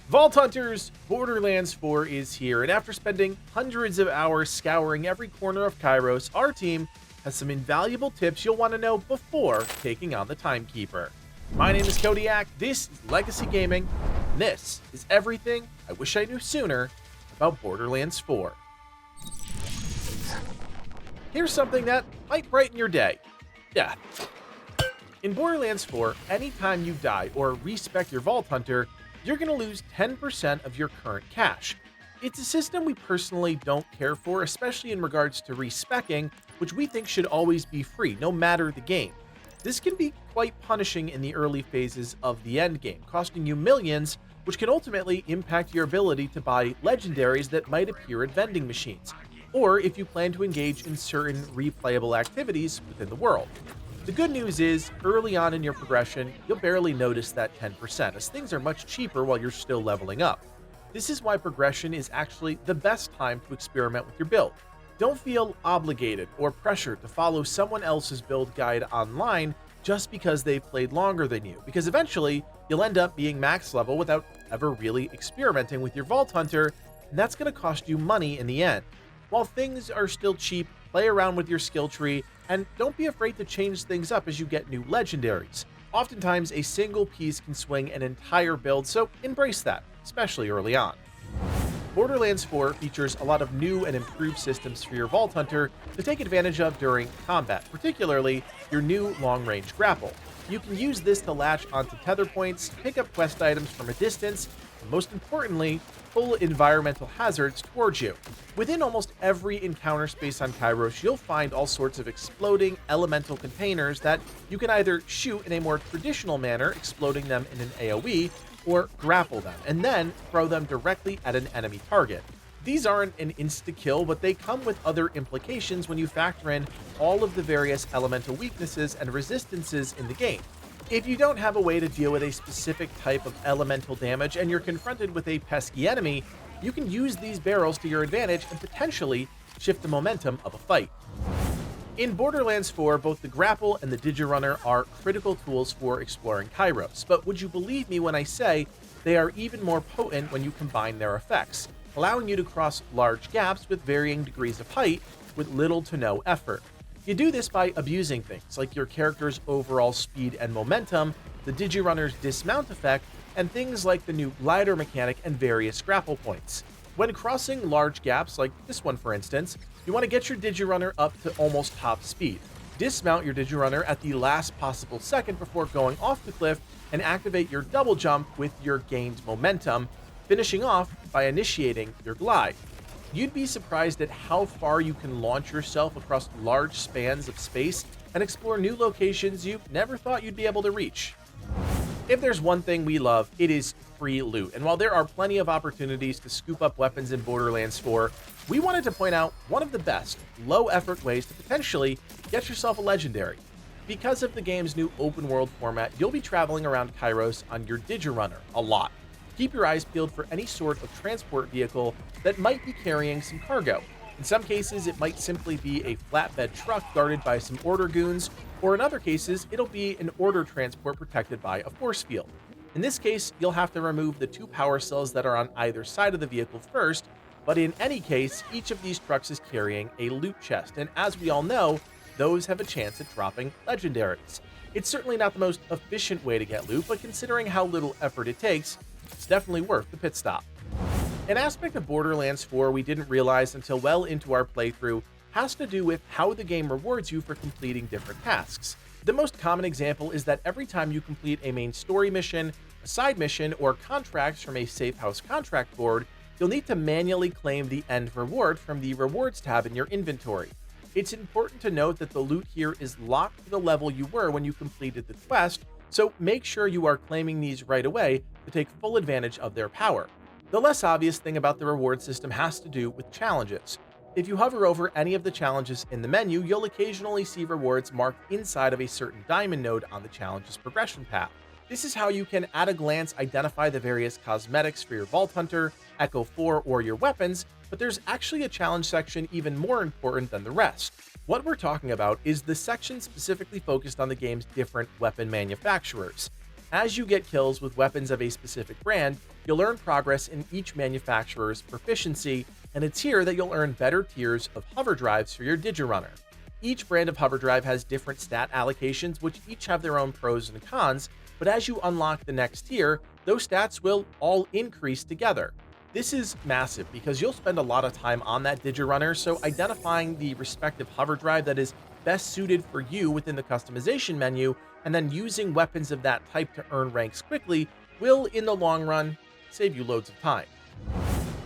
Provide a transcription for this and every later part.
Vault Hunters, Borderlands 4 is here, and after spending hundreds of hours scouring every corner of Kairos, our team has some invaluable tips you'll want to know before taking on the Timekeeper. My name is Kodiak, this is Legacy Gaming, and this is everything I wish I knew sooner about Borderlands 4. Here's something that might brighten your day. Death. In Borderlands 4, anytime you die or respec your Vault Hunter, you're going to lose 10% of your current cash. It's a system we personally don't care for, especially in regards to respecking, which we think should always be free, no matter the game. This can be quite punishing in the early phases of the end game, costing you millions, which can ultimately impact your ability to buy legendaries that might appear at vending machines, or if you plan to engage in certain replayable activities within the world. The good news is, early on in your progression, you'll barely notice that 10%, as things are much cheaper while you're still leveling up. This is why progression is actually the best time to experiment with your build. Don't feel obligated or pressured to follow someone else's build guide online just because they've played longer than you, because eventually you'll end up being max level without ever really experimenting with your Vault Hunter, and that's going to cost you money in the end. While things are still cheap, play around with your skill tree, and don't be afraid to change things up as you get new legendaries. Oftentimes, a single piece can swing an entire build, so embrace that, especially early on. Borderlands 4 features a lot of new and improved systems for your Vault Hunter to take advantage of during combat, particularly your new long-range grapple. You can use this to latch onto tether points, pick up quest items from a distance, and most importantly, pull environmental hazards towards you. Within almost every encounter space on Kairos, you'll find all sorts of exploding elemental containers that you can either shoot in a more traditional manner, exploding them in an AoE, or grapple them, and then throw them directly at an enemy target. These aren't an insta-kill, but they come with other implications when you factor in all of the various elemental weaknesses and resistances in the game. If you don't have a way to deal with a specific type of elemental damage and you're confronted with a pesky enemy, you can use these barrels to your advantage and potentially shift the momentum of a fight. In Borderlands 4, both the Grapple and the Digirunner are critical tools for exploring Kairos, but would you believe me when I say they are even more potent when you combine their effects, allowing you to cross large gaps with varying degrees of height with little to no effort. You do this by abusing things like your character's overall speed and momentum, the Digirunner's dismount effect, and things like the new glider mechanic and various grapple points. When crossing large gaps, like this one for instance, you want to get your Digirunner up to almost top speed. Dismount your Digirunner at the last possible second before going off the cliff and activate your double jump with your gained momentum, finishing off by initiating your glide. You'd be surprised at how far you can launch yourself across large spans of space and explore new locations you never thought you'd be able to reach. If there's one thing we love, it is free loot, and while there are plenty of opportunities to scoop up weapons in Borderlands 4, we wanted to point out one of the best, low-effort ways to potentially get yourself a legendary. Because of the game's new open-world format, you'll be traveling around Kairos on your Digirunner a lot. Keep your eyes peeled for any sort of transport vehicle that might be carrying some cargo. In some cases, it might simply be a flatbed truck guarded by some order goons, or in other cases, it'll be an order transport protected by a force field. In this case, you'll have to remove the two power cells that are on either side of the vehicle first, but in any case, each of these trucks is carrying a loot chest, and as we all know, those have a chance at dropping legendaries. It's certainly not the most efficient way to get loot, but considering how little effort it takes, it's definitely worth the pit stop. An aspect of Borderlands 4 we didn't realize until well into our playthrough has to do with how the game rewards you for completing different tasks. The most common example is that every time you complete a main story mission, a side mission, or contracts from a safe house contract board, you'll need to manually claim the end reward from the rewards tab in your inventory. It's important to note that the loot here is locked to the level you were when you completed the quest, so make sure you are claiming these right away to take full advantage of their power. The less obvious thing about the reward system has to do with challenges. If you hover over any of the challenges in the menu, you'll occasionally see rewards marked inside of a certain diamond node on the challenge's progression path. This is how you can at a glance identify the various cosmetics for your Vault Hunter, Echo 4, or your weapons, but there's actually a challenge section even more important than the rest. What we're talking about is the section specifically focused on the game's different weapon manufacturers. As you get kills with weapons of a specific brand, You'll earn progress in each manufacturer's proficiency, and it's here that you'll earn better tiers of hover drives for your Digirunner. Each brand of hover drive has different stat allocations, which each have their own pros and cons, but as you unlock the next tier, those stats will all increase together. This is massive because you'll spend a lot of time on that Digirunner, so identifying the respective hover drive that is best suited for you within the customization menu, and then using weapons of that type to earn ranks quickly will, in the long run, save you loads of time.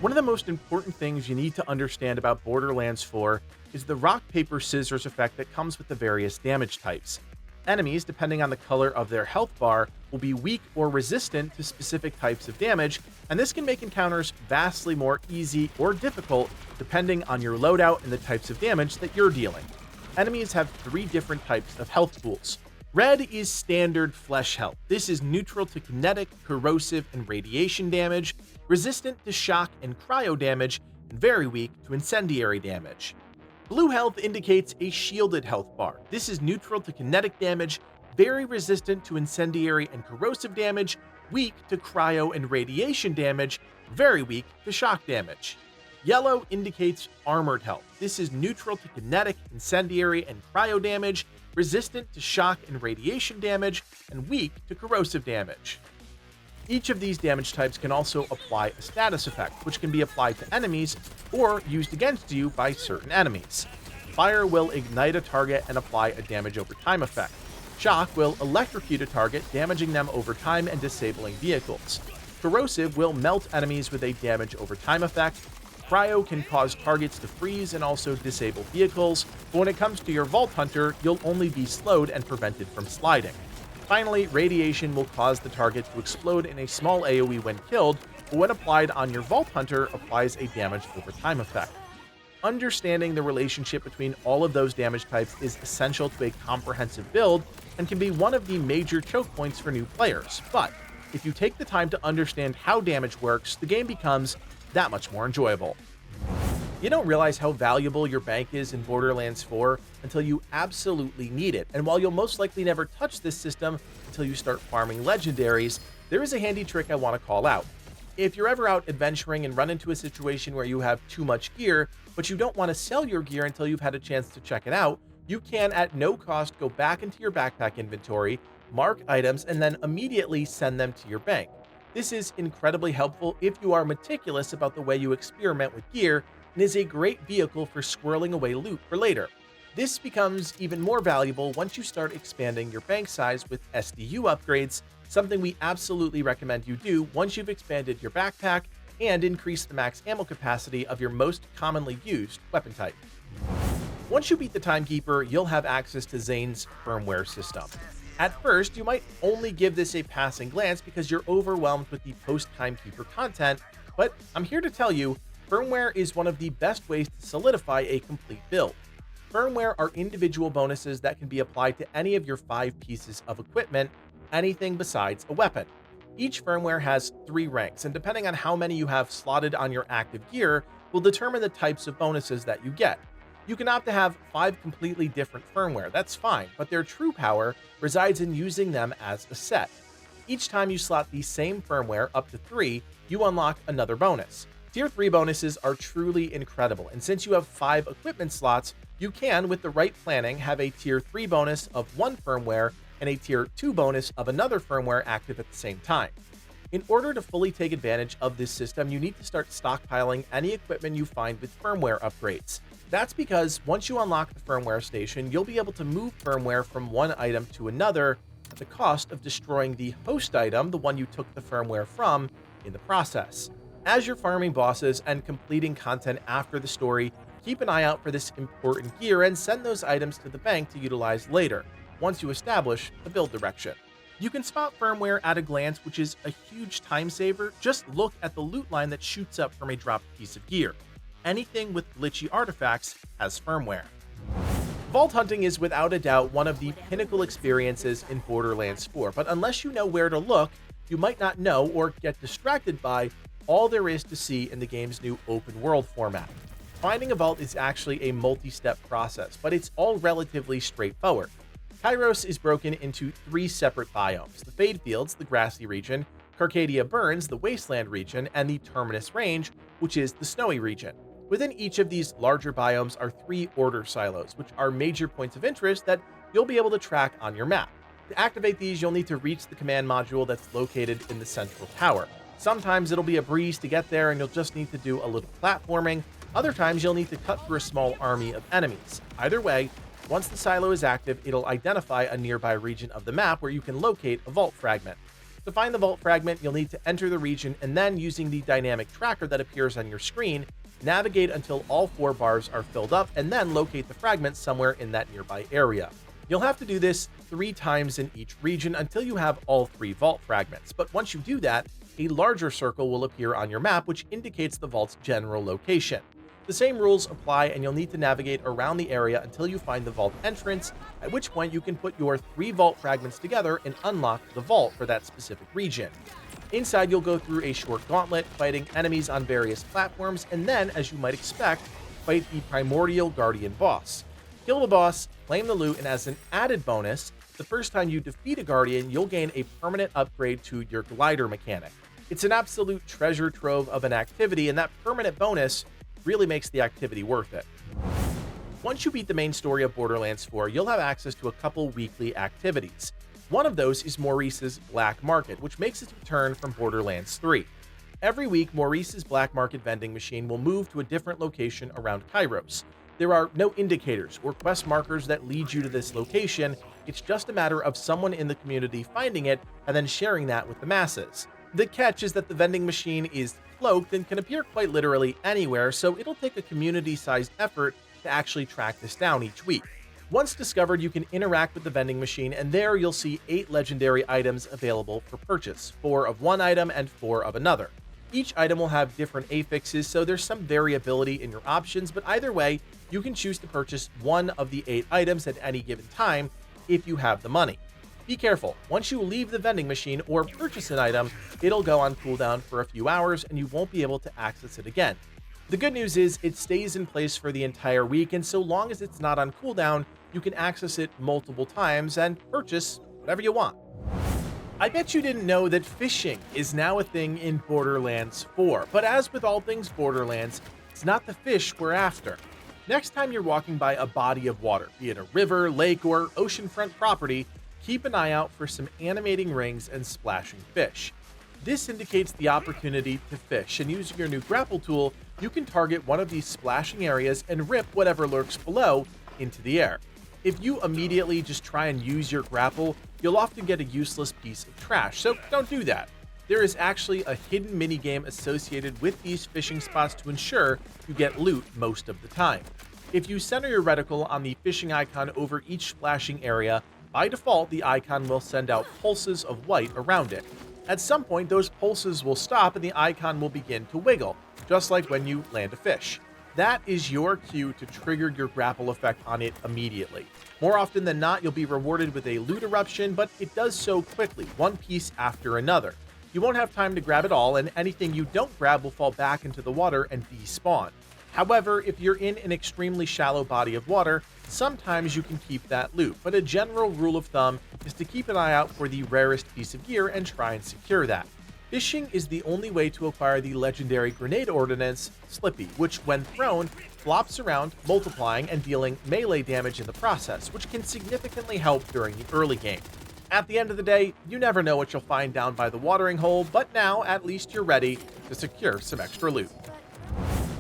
One of the most important things you need to understand about Borderlands 4 is the rock, paper, scissors effect that comes with the various damage types. Enemies, depending on the color of their health bar, will be weak or resistant to specific types of damage, and this can make encounters vastly more easy or difficult depending on your loadout and the types of damage that you're dealing. Enemies have 3 different types of health pools. Red is standard flesh health. This is neutral to kinetic, corrosive, and radiation damage, resistant to shock and cryo damage, and very weak to incendiary damage. Blue health indicates a shielded health bar. This is neutral to kinetic damage, very resistant to incendiary and corrosive damage, weak to cryo and radiation damage, very weak to shock damage. Yellow indicates armored health. This is neutral to kinetic, incendiary, and cryo damage, resistant to shock and radiation damage, and weak to corrosive damage. Each of these damage types can also apply a status effect, which can be applied to enemies or used against you by certain enemies. Fire will ignite a target and apply a damage over time effect. Shock will electrocute a target, damaging them over time and disabling vehicles. Corrosive will melt enemies with a damage over time effect. Cryo can cause targets to freeze and also disable vehicles, but when it comes to your Vault Hunter, you'll only be slowed and prevented from sliding. Finally, radiation will cause the target to explode in a small AoE when killed, but when applied on your Vault Hunter, applies a damage over time effect. Understanding the relationship between all of those damage types is essential to a comprehensive build and can be one of the major choke points for new players, but if you take the time to understand how damage works, the game becomes that much more enjoyable. You don't realize how valuable your bank is in Borderlands 4 until you absolutely need it, and while you'll most likely never touch this system until you start farming legendaries, there is a handy trick I want to call out. If you're ever out adventuring and run into a situation where you have too much gear, but you don't want to sell your gear until you've had a chance to check it out, you can at no cost go back into your backpack inventory, mark items, and then immediately send them to your bank. This is incredibly helpful if you are meticulous about the way you experiment with gear, and is a great vehicle for squirreling away loot for later. This becomes even more valuable once you start expanding your bank size with SDU upgrades, something we absolutely recommend you do once you've expanded your backpack and increased the max ammo capacity of your most commonly used weapon type. Once you beat the Timekeeper, you'll have access to Zane's firmware system. At first, you might only give this a passing glance because you're overwhelmed with the post-Timekeeper content, but I'm here to tell you, firmware is one of the best ways to solidify a complete build. Firmware are individual bonuses that can be applied to any of your 5 pieces of equipment, anything besides a weapon. Each firmware has 3 ranks, and depending on how many you have slotted on your active gear, will determine the types of bonuses that you get. You can opt to have 5 completely different firmware, that's fine, but their true power resides in using them as a set. Each time you slot the same firmware up to 3, you unlock another bonus. Tier 3 bonuses are truly incredible, and since you have 5 equipment slots, you can, with the right planning, have a Tier 3 bonus of one firmware and a Tier 2 bonus of another firmware active at the same time. In order to fully take advantage of this system, you need to start stockpiling any equipment you find with firmware upgrades. That's because once you unlock the firmware station, you'll be able to move firmware from one item to another at the cost of destroying the host item, the one you took the firmware from, in the process. As you're farming bosses and completing content after the story, keep an eye out for this important gear and send those items to the bank to utilize later, once you establish the build direction. You can spot firmware at a glance, which is a huge time saver. Just look at the loot line that shoots up from a dropped piece of gear. Anything with glitchy artifacts has firmware. Vault hunting is without a doubt one of the pinnacle experiences in Borderlands 4, but unless you know where to look, you might not know or get distracted by all there is to see in the game's new open world format. Finding a vault is actually a multi-step process, but it's all relatively straightforward. Kairos is broken into 3 separate biomes: the Fade Fields, the grassy region, Carcadia Burns, the Wasteland region, and the Terminus Range, which is the Snowy region. Within each of these larger biomes are 3 order silos, which are major points of interest that you'll be able to track on your map. To activate these, you'll need to reach the command module that's located in the central tower. Sometimes it'll be a breeze to get there and you'll just need to do a little platforming. Other times you'll need to cut through a small army of enemies. Either way, once the silo is active, it'll identify a nearby region of the map where you can locate a vault fragment. To find the vault fragment, you'll need to enter the region and then, using the dynamic tracker that appears on your screen, navigate until all 4 bars are filled up and then locate the fragment somewhere in that nearby area. You'll have to do this 3 times in each region until you have all 3 vault fragments, but once you do that, a larger circle will appear on your map which indicates the vault's general location. The same rules apply and you'll need to navigate around the area until you find the vault entrance, at which point you can put your 3 vault fragments together and unlock the vault for that specific region. Inside, you'll go through a short gauntlet, fighting enemies on various platforms, and then, as you might expect, fight the primordial Guardian boss. Kill the boss, claim the loot, and as an added bonus, the first time you defeat a Guardian, you'll gain a permanent upgrade to your glider mechanic. It's an absolute treasure trove of an activity, and that permanent bonus really makes the activity worth it. Once you beat the main story of Borderlands 4, you'll have access to a couple weekly activities. One of those is Maurice's Black Market, which makes its return from Borderlands 3. Every week, Maurice's Black Market vending machine will move to a different location around Kairos. There are no indicators or quest markers that lead you to this location. It's just a matter of someone in the community finding it and then sharing that with the masses. The catch is that the vending machine is cloaked and can appear quite literally anywhere, so it'll take a community-sized effort to actually track this down each week. Once discovered, you can interact with the vending machine, and there you'll see 8 legendary items available for purchase, 4 of one item and 4 of another. Each item will have different affixes, so there's some variability in your options, but either way, you can choose to purchase one of the 8 items at any given time if you have the money. Be careful, once you leave the vending machine or purchase an item, it'll go on cooldown for a few hours and you won't be able to access it again. The good news is it stays in place for the entire week, and so long as it's not on cooldown, you can access it multiple times and purchase whatever you want. I bet you didn't know that fishing is now a thing in Borderlands 4, but as with all things Borderlands, it's not the fish we're after. Next time you're walking by a body of water, be it a river, lake, or oceanfront property, keep an eye out for some animating rings and splashing fish. This indicates the opportunity to fish, and using your new grapple tool, you can target one of these splashing areas and rip whatever lurks below into the air. If you immediately just try and use your grapple, you'll often get a useless piece of trash, so don't do that. There is actually a hidden minigame associated with these fishing spots to ensure you get loot most of the time. If you center your reticle on the fishing icon over each splashing area, by default the icon will send out pulses of white around it. At some point, those pulses will stop and the icon will begin to wiggle, just like when you land a fish. That is your cue to trigger your grapple effect on it immediately. More often than not, you'll be rewarded with a loot eruption, but it does so quickly, one piece after another. You won't have time to grab it all, and anything you don't grab will fall back into the water and despawn. However, if you're in an extremely shallow body of water, sometimes you can keep that loot, but a general rule of thumb is to keep an eye out for the rarest piece of gear and try and secure that. Fishing is the only way to acquire the legendary grenade ordnance, Slippy, which when thrown, flops around, multiplying and dealing melee damage in the process, which can significantly help during the early game. At the end of the day, you never know what you'll find down by the watering hole, but now at least you're ready to secure some extra loot.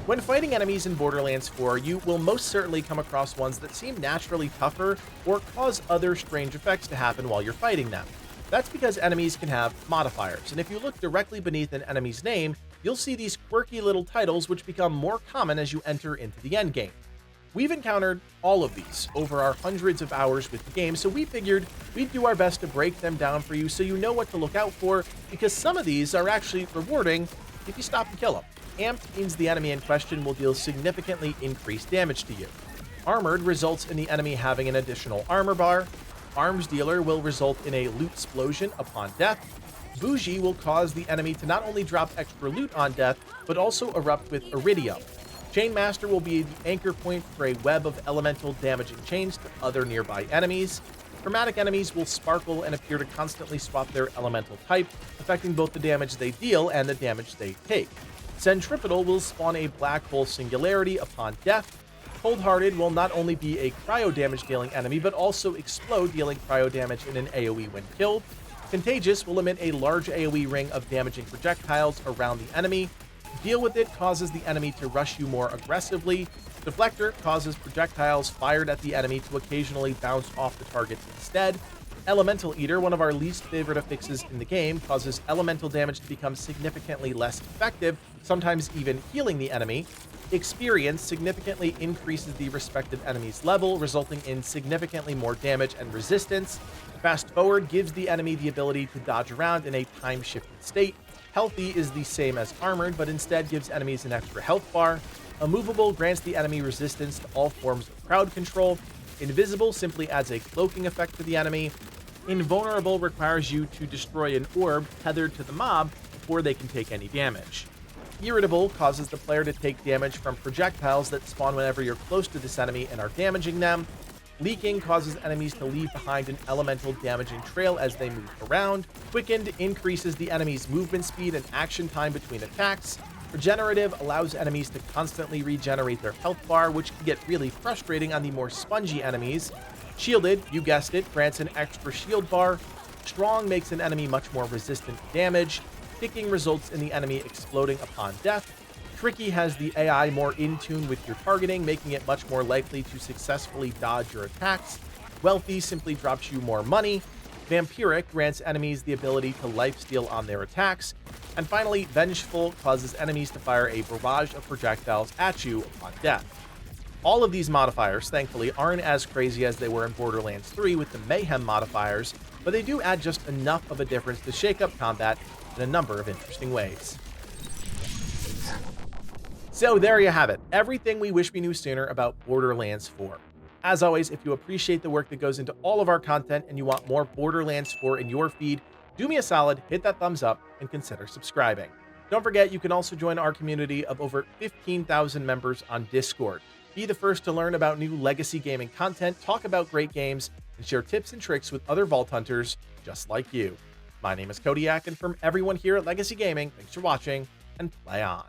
When fighting enemies in Borderlands 4, you will most certainly come across ones that seem naturally tougher or cause other strange effects to happen while you're fighting them. That's because enemies can have modifiers, and if you look directly beneath an enemy's name, you'll see these quirky little titles which become more common as you enter into the endgame. We've encountered all of these over our hundreds of hours with the game, so we figured we'd do our best to break them down for you so you know what to look out for, because some of these are actually rewarding if you stop and kill them. Amped means the enemy in question will deal significantly increased damage to you. Armored results in the enemy having an additional armor bar. Arms Dealer will result in a loot explosion upon death. Bougie will cause the enemy to not only drop extra loot on death, but also erupt with Iridium. Chainmaster will be the anchor point for a web of elemental damaging chains to other nearby enemies. Chromatic enemies will sparkle and appear to constantly swap their elemental type, affecting both the damage they deal and the damage they take. Centripetal will spawn a black hole singularity upon death. Cold-Hearted will not only be a cryo damage dealing enemy, but also explode, dealing cryo damage in an AoE when killed. Contagious will emit a large AoE ring of damaging projectiles around the enemy. Deal with It causes the enemy to rush you more aggressively. Deflector causes projectiles fired at the enemy to occasionally bounce off the target instead. Elemental Eater, one of our least favorite affixes in the game, causes elemental damage to become significantly less effective, sometimes even healing the enemy. Experience significantly increases the respective enemy's level, resulting in significantly more damage and resistance. Fast Forward gives the enemy the ability to dodge around in a time-shifted state. Healthy is the same as Armored, but instead gives enemies an extra health bar. Immovable grants the enemy resistance to all forms of crowd control. Invisible simply adds a cloaking effect to the enemy. Invulnerable requires you to destroy an orb tethered to the mob before they can take any damage. Irritable causes the player to take damage from projectiles that spawn whenever you're close to this enemy and are damaging them. Leaking causes enemies to leave behind an elemental damaging trail as they move around. Quickened increases the enemy's movement speed and action time between attacks. Regenerative allows enemies to constantly regenerate their health bar, which can get really frustrating on the more spongy enemies. Shielded, you guessed it, grants an extra shield bar. Strong makes an enemy much more resistant to damage. Kicking results in the enemy exploding upon death. Tricky has the AI more in tune with your targeting, making it much more likely to successfully dodge your attacks. Wealthy simply drops you more money. Vampiric grants enemies the ability to lifesteal on their attacks. And finally, Vengeful causes enemies to fire a barrage of projectiles at you upon death. All of these modifiers, thankfully, aren't as crazy as they were in Borderlands 3 with the Mayhem modifiers, but they do add just enough of a difference to shake up combat in a number of interesting ways. So there you have it, everything we wish we knew sooner about Borderlands 4. As always, if you appreciate the work that goes into all of our content and you want more Borderlands 4 in your feed, do me a solid, hit that thumbs up, and consider subscribing. Don't forget, you can also join our community of over 15,000 members on Discord. Be the first to learn about new legacy gaming content, talk about great games, and share tips and tricks with other Vault Hunters just like you. My name is Kodiak, and from everyone here at Legacy Gaming, thanks for watching, and play on.